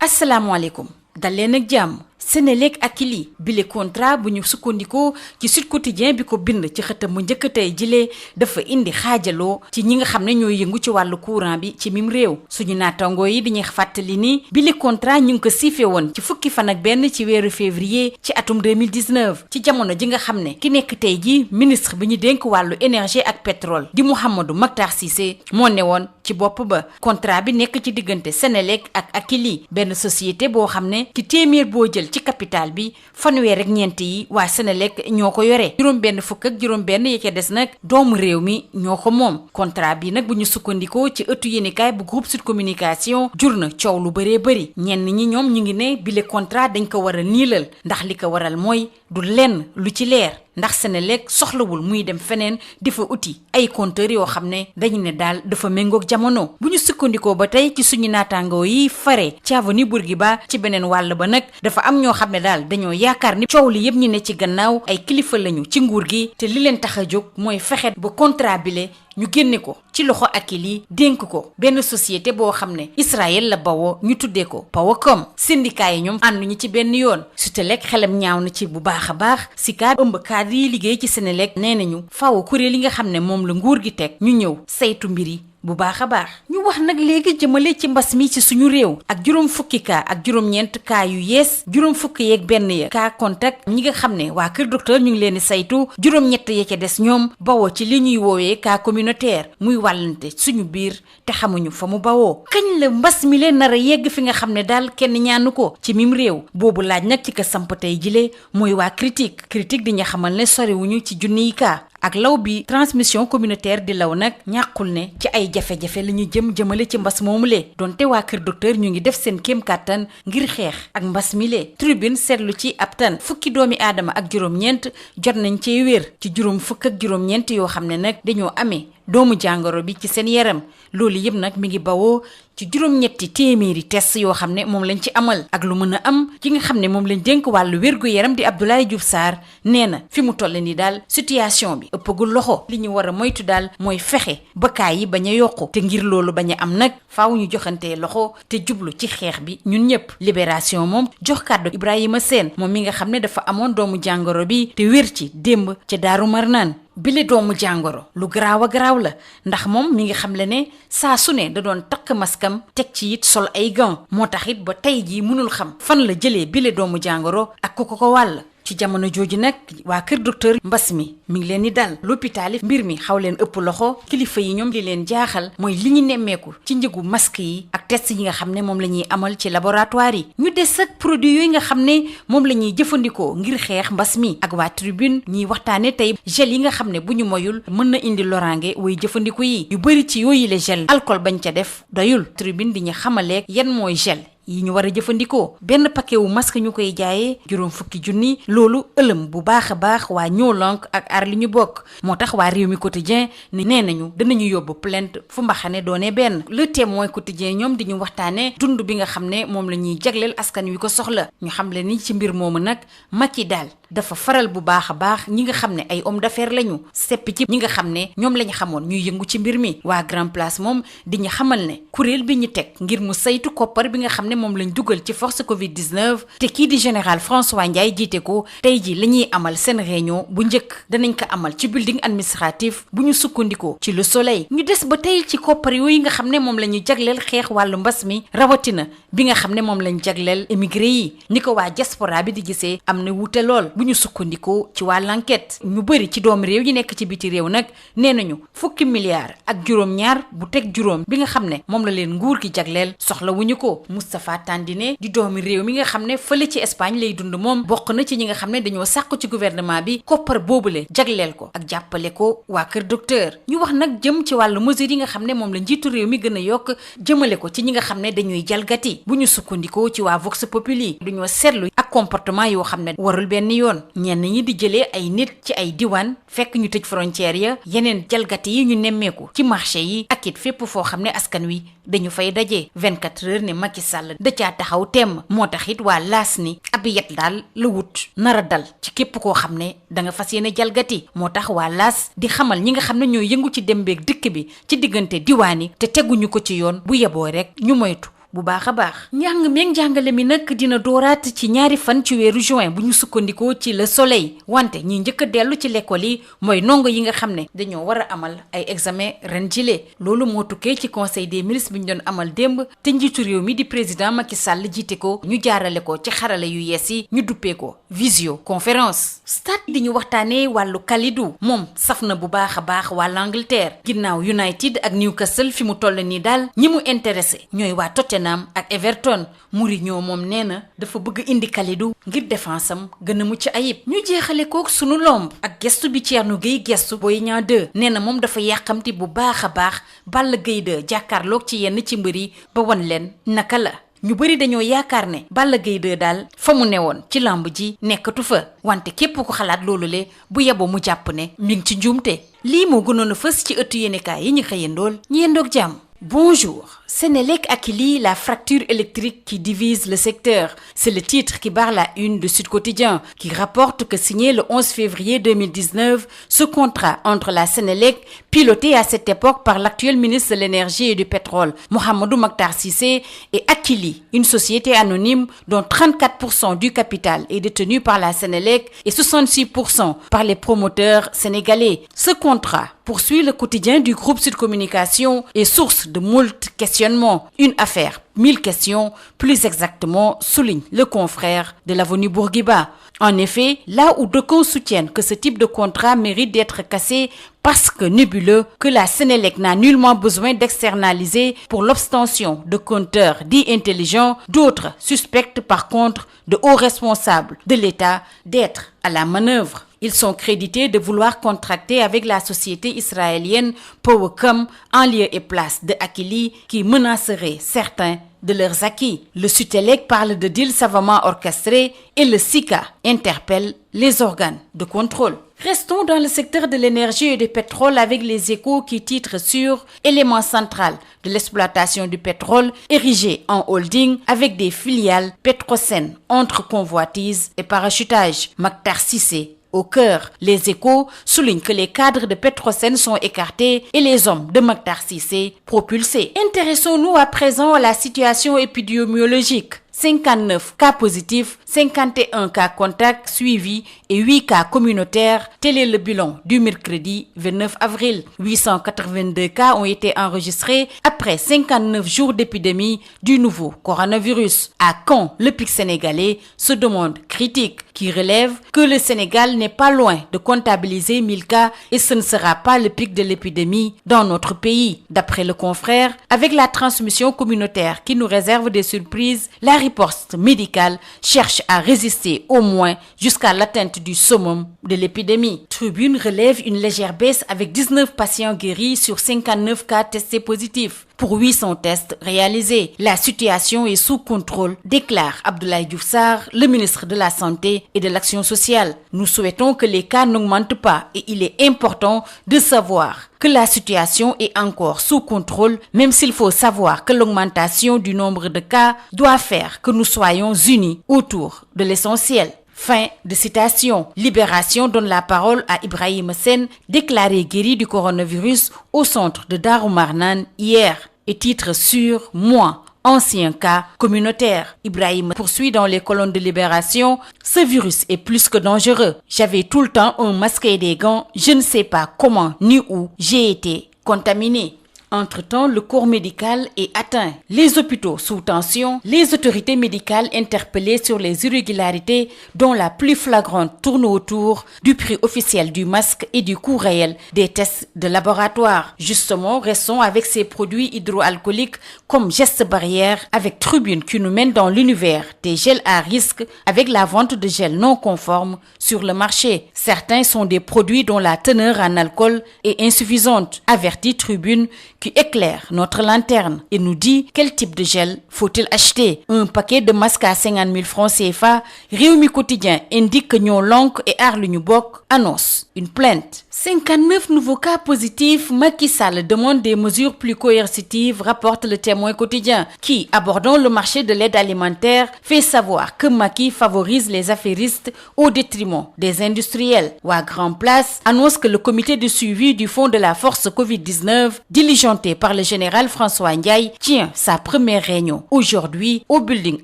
asalaamaaleykum dal leen ak jàmm Senelec Akilee bile contrat bu ñu sukkandikoo ci Sud Quotidien bi ko bind ci xëtam mu njëkk tey jilee dafa indi xaajaloo ci ñi nga xam ne ñooy yëngu ci wàllu courant bi ci mim réew suñu naatangoo yi dañuy fàttali ni bile contrat ñu ngi ko siife woon ci fukki fan ak benn ci weeru février ci atum 2019 ci jamono ji nga xam ne ki nekk tey ji ministre bi ñu dénk wàllu énergie ak pétrole di Mouhamadou Mactar Cissé moo ne woon ci bopp ba contrat bi nekk ci diggante Senelec ak Akilee benn société boo xam ne ci téeméer boo jël ci capital bi fanweer ak ñeent yi waa Senelec ñoo ko yore juróom-benn fukk ak juróom-benn yi ca des nag doomu réew mi ñoo ko moom contrat bi nag bu ñu sukkandikoo ci ëttu yéenekaay bu groupe Sud Communication jur na coow lu bëree bëri ñenn ñi ñoom ñu ngi ne bile contrat dañ ko war a niilal ndax li ko waral mooy du lenn lu ci leer ndax Senelec soxlawul muy dem feneen di fa uti ay compteurs yoo xam ne dañu ne daal dafa méngoog jamono bu ñu sukkandikoo ba tey ci suñu naataangoo yi fare ci avenue Bourguiba ci beneen wàll ba nag dafa am ñoo xam ne daal dañoo yaakaar ni coow li yëpp ñu ne ci gannaaw ay kilifa lañu ci nguur gi te li leen tax a jóg mooy fexe ba contrat bile ñu génne ko ci loxo Akilee dénk ko benn société boo xam ne Israël la bawoo ñu tuddee ko Powercom syndicat yi ñoom ànduñu ci benn yoon Sutelec xelam ñaaw na ci bu baax a baax SICAD ëmb cadre yi liggéey ci Senelec nee nañu faaw kuréel yi nga xam ne moom la nguur gi teg ñu ñëw saytu mbir yi bu baax a baax ñu wax nag léegi jëmale ci mbas mi ci suñu réew ak juróom fukki cas ak juróom-ñeent cas yu yees juróom fukki yeeg benn ya cas contact ñi nga xam ne waa kër docteur ñu ngi leen di saytu juróom-ñett ya ca des ñoom bawoo ci li ñuy woowee cas communautaire muy wàllante suñu biir te xamuñu fa mu bawoo kañ la mbas mi leen nar a yegg fi nga xam ne daal kenn ñaanu ko ci mim réew boobu laaj nag ci ka samp tey jile mooy waa critique di ñu xamal ne soriwuñu ci junniy cas ak law bi transmission communautaire di law nag ñàkkul ne ci ay jafe-jafe la ñu jëmale ci mbas moomu lee donte waa kër docteur ñu ngi def seen kéem kàttan ngir xeex ak mbas mi lee tribune seetlu ci ab tan fukki doomi aadama ak juróom-ñeent jot nañ cee wér ci juróom fukk ak juróom-ñeent yoo xam ne nag dañoo amee doomu jàngoro bi ci seen yaram loolu yëpp nag mi ngi bawoo ci juróom-ñetti téeméeri test yoo xam ne moom lañ ci amal ak lu mën a am ki nga xam ne moom lañ dénk wàllu wér-gu-yaram di Abdoulaye Diouf Sarr nee na fi mu toll ni daal situation bi ëppagul loxo li ñu war a moytu daal mooy fexe ba kaa yi bañ a yokku te ngir loolu bañ a am nag faaw ñu joxantee loxo te jublu ci xeex bi ñun ñëpp libération moom jox kàddu Ibrahima Sène moom mi nga xam ne dafa amoon doomu jàngoro bi te wér ci démb ca Daaru Marnaan bile doomu jàngoro lu garaaw a garaaw la ndax moom mi ngi xam le ne saa su ne da doon takk maskam teg ci it sol ay gants moo tax it ba tey jii mënul xam fan la jëlee bile doomu jàngoro ak ku ko wàll ci jamono jooju nag waa kër docteur mbas mi ngi leen di dal l'hôpital yi mbir mi xaw leen ëpp loxo kilifa yi ñoom li leen jaaxal mooy li ñu nemmeeku ci njëgu masque yi ak test yi nga xam ne moom la ñuy amal ci laboratoire yi ñu des ak produit yooyu nga xam ne moom la ñuy jëfandikoo ngir xeex mbas mi ak waa tribune ñuy waxtaane tey gel yi nga xam ne bu ñu moyul mën na indi loraange way jëfandiku yi yu bëri ci yooyu le gel alcool bañ ca def doyul tribune di ñu xamaleeg yan mooy gel yi ñu war a jëfandikoo benn paquet wu masque ñu koy jaayee juróom fukki junni loolu ëlëm bu baax a baax waa ñoo lank ak aar li ñu bokk moo tax waa réew mi quotidien ni nee nañu danañu yóbbu plainte fu mbaxane doone benn le témoin quotidien ñoom di ñu waxtaane dund bi nga xam ne moom la ñuy jagleel askan wi ko soxla ñu xam le ni ci mbir moomu nag Macky daal dafa faral bu baax a baax ñi nga xam ne ay homme d'affaires lañu seppi ci ñi nga xam ne ñoom lañu xamoon ñuy yëngu ci mbir mi waa Grand Place moom di ñu xamal ne kuréel bi ñu teg ngir mu saytu koppar bi nga xam ne moom lañ dugal ci force Covid 19 te kii di général François Ndiaye jiite ko tey ji la ñuy amal seen réunion bu njëkk danañ ko amal ci building administratif bu ñu sukkandikoo ci Le Soleil ñu des ba tey ci koppar yooyu nga xam ne moom la ñu jagleel xeex wàllu mbas mi rawatina bi nga xam ne moom lañ jagleel émigré yi ni ko waa diaspora bi di gisee am na wuute lool bu ñu sukkandikoo ci waa l'enquête ñu bëri ci doomu réew yi nekk ci biti réew nag nee nañu fukki milliards ak juróom-ñaar bu teg juróom bi nga xam ne moom la leen nguur gi jagleel soxla wuñu ko Moustapha Tandine di doomi réew mi nga xam ne fële ci Espagne lay dund moom bokk na ci ñi nga xam ne dañoo sàkku ci gouvernement bi koppar boobule jagleel ko ak jàppale ko waa kër docteur ñu wax nag jëm ci wàllu mesures yi nga xam ne moom la njiitu réew mi gën a yokk jëmale ko ci ñi nga xam ne dañuy jalgati bu ñu sukkandikoo ci waa Vox Populi duñoo seetlu ak comportement yoo xam ne warul benn yoon ñenn ñi di jëlee ay nit ci ay diwaan fekk ñu tëj frontière ya yeneen jalgati yi ñu nemmeeku ci marché yi ak it fépp foo xam ne askan wi dañu fay daje 24 heures ne Macky Sall da caa taxaw temm moo tax it waa laas ni ab yet daal la wut nara dal ci képp koo xam ne da nga fas yéene jalgati moo tax waa laas di xamal ñi nga xam ne ñooy yëngu ci dem beeg dikk bi ci diggante diwaan yi te teguñu ko ci yoon bu yeboo rek ñu moytu bu baax a baax. njàng meeg njàngale mi nag dina dooraat ci ñaari fan ci weeru juin bu ñu sukkandikoo ci Le Soleil wante ñi njëkk a dellu ci l'école yi mooy ndongo yi nga xam ne dañoo war a amal ay examen ren jile loolu moo tukkee ci conseil des ministres bi ñu doon amal démb te njiitu réew mi di président Macky Sall jiite ko ñu jaarale ko ci xarala yu yees yi ñu duppee ko visioconférence. stade di ñu waxtaanee wàllu Kalidou moom saf na bu baax a baax waa l'Angleterre ginnaaw United ak Newcastle fi mu toll nii daal ñi mu intéressé ñooy waa Tottenham ak Everton. Mourinho moom nee na dafa bëgg indi Kalidou ngir défense am gën a mucc ayib. ñu jeexale kook sunu lomb ak gestu bi Thierno Gueye gestu Boy Niang 2 nee na moom dafa yàqamti bu baax a baax Balla Gaye 2 jàkkaarloog ci yenn ci mbër yi ba wan leen naka la. ñu bëri dañoo yaakaar ne Balla Gaye 2 daal fa mu newoon ci lamb ji nekkatu fa wante képp ko xalaat loolu le bu yeboo mu jàpp ne mi ngi ci njuumte lii moo gënoon a fës ci ëttu yéenekaay yi ñu xëyandool ñi yendoog jàmm. Bonjour. Sénélec Akilee, la fracture électrique qui divise le secteur. C'est le titre qui barre la une de Sud Quotidien, qui rapporte que signé le 11 février 2019, ce contrat entre la Sénélec, piloté à cette époque par l'actuel ministre de l'Énergie et du Pétrole, Mouhamadou Makhtar Cissé, et Akilee, une société anonyme dont 34% du capital est détenu par la Sénélec et 66% par les promoteurs sénégalais. Ce contrat poursuit le quotidien du groupe Sud Communication et source de moult questionnements. Une affaire, 1000 questions, plus exactement, souligne le confrère de l'Avenue Bourguiba. En effet, là où d'aucuns soutiennent que ce type de contrat mérite d'être cassé parce que nébuleux, que la Sénélec n'a nullement besoin d'externaliser pour l'obtention de compteurs dits intelligents, d'autres suspectent par contre de hauts responsables de l'État d'être à la manœuvre. Ils sont crédités de vouloir contracter avec la société israélienne Powercom en lieu et place de Akilee qui menacerait certains de leurs acquis. Le Sutelec parle de deals savamment orchestrés et le SICA interpelle les organes de contrôle. Restons dans le secteur de l'énergie et du pétrole avec les Échos qui titrent sur élément central de l'exploitation du pétrole érigé en holding avec des filiales Petrosen entre convoitise et parachutage. Makhtar Cissé au cœur. Les Échos soulignent que les cadres de Petrosen sont écartés et les hommes de Makhtar Cissé propulsés. Intéressons-nous à présent à la situation épidémiologique. 59 cas positifs, 51 cas contacts suivis et 8 cas communautaires. Tel est le bilan du mercredi 29 avril. 882 cas ont été enregistrés après 59 jours d'épidémie du nouveau coronavirus. À quand le pic sénégalais, se demande Critique, qui relève que le Sénégal n'est pas loin de comptabiliser 1000 cas et ce ne sera pas le pic de l'épidémie dans notre pays. D'après le confrère, avec la transmission communautaire qui nous réserve des surprises, la riposte médicale cherche à résister au moins jusqu'à l'atteinte du summum de l'épidémie. Tribune relève une légère baisse avec 19 patients guéris sur 59 cas testés positifs pour 800 tests réalisés. La situation est sous contrôle, déclare Abdoulaye Diouf Sarr, le ministre de la Santé et de l'Action sociale. Nous souhaitons que les cas n'augmentent pas et il est important de savoir que la situation est encore sous contrôle, même s'il faut savoir que l'augmentation du nombre de cas doit faire que nous soyons unis autour de l'essentiel. Fin de citation. Libération donne la parole à Ibrahima Sène, déclaré guéri du coronavirus au centre de Darou Marnane hier, et titre sur Moi, ancien cas communautaire. Ibrahima poursuit dans les colonnes de Libération. Ce virus est plus que dangereux. J'avais tout le temps un masque et des gants. Je ne sais pas comment ni où j'ai été contaminé. Entre-temps, le corps médical est atteint. Les hôpitaux sous tension, les autorités médicales interpellées sur les irrégularités dont la plus flagrante tourne autour du prix officiel du masque et du coût réel des tests de laboratoire. Justement, restons avec ces produits hydroalcooliques comme geste barrière avec Tribune qui nous mène dans l'univers des gels à risque avec la vente de gels non conformes sur le marché. Certains sont des produits dont la teneur en alcool est insuffisante, avertit Tribune qui éclaire notre lanterne et nous dit quel type de gel faut-il acheter. Un paquet de masques à 50 000 francs CFA, Rewmi Quotidien indique que Ñoo Lank et Aar Li Ñu Bokk annonce une plainte. 59 nouveaux cas positifs, Macky Sall demande des mesures plus coercitives, rapporte le Témoin quotidien, qui, abordant le marché de l'aide alimentaire, fait savoir que Macky favorise les affairistes au détriment des industriels. Waa Grand Place annonce que le comité de suivi du fonds de la force Covid-19 diligente régenté par le général François Ndiaye, tient sa première réunion aujourd'hui au building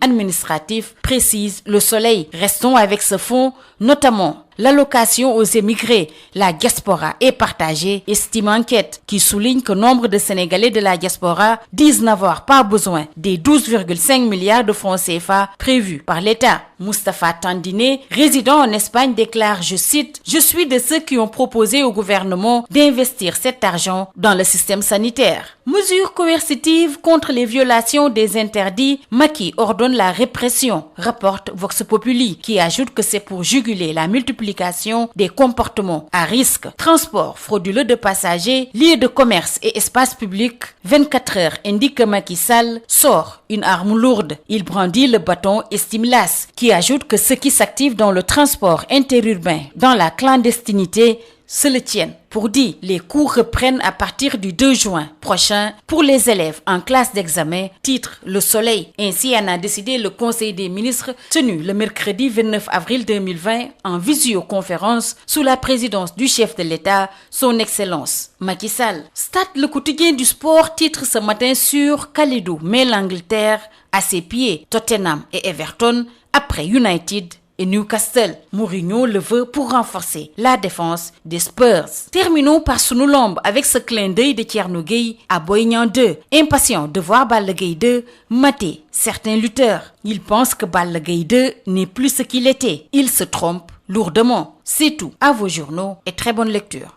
administratif, précise Le Soleil. Restons avec ce fonds, notamment l'allocation aux émigrés, la diaspora est partagée, estime enquête, qui souligne que nombre de Sénégalais de la diaspora disent n'avoir pas besoin des 12,5 milliards de francs CFA prévus par l'État. Moustapha Tandine, résident en Espagne, déclare, je cite, « Je suis de ceux qui ont proposé au gouvernement d'investir cet argent dans le système sanitaire. » Mesures coercitives contre les violations des interdits, Macky ordonne la répression, rapporte Vox Populi, qui ajoute que c'est pour juguler la multiplication des comportements à risque. Transport frauduleux de passagers, lieux de commerce et espaces publics. 24 heures indique que Macky Sall sort une arme lourde. Il brandit le bâton Estimelas, qui ajoute que ceux qui s'activent dans le transport interurbain, dans la clandestinité, se le tiennent. Pour dire, les cours reprennent à partir du 2 juin prochain pour les élèves en classe d'examen, titre Le Soleil. Ainsi en a décidé le Conseil des ministres tenu le mercredi 29 avril 2020 en visioconférence sous la présidence du chef de l'État, son Excellence Macky Sall. Stade, le quotidien du sport, titre ce matin sur Kalidou met l'Angleterre à ses pieds, Tottenham et Everton après United et Newcastle. Mourinho le veut pour renforcer la défense des Spurs. Terminons par Sunu Lamb avec ce clin d'œil de Thierno Gueye à Boy Niang 2. Impatient de voir Balla Gaye 2 mater certains lutteurs. Il pense que Balla Gaye 2 n'est plus ce qu'il était. Il se trompe lourdement. C'est tout. À vos journaux et très bonne lecture.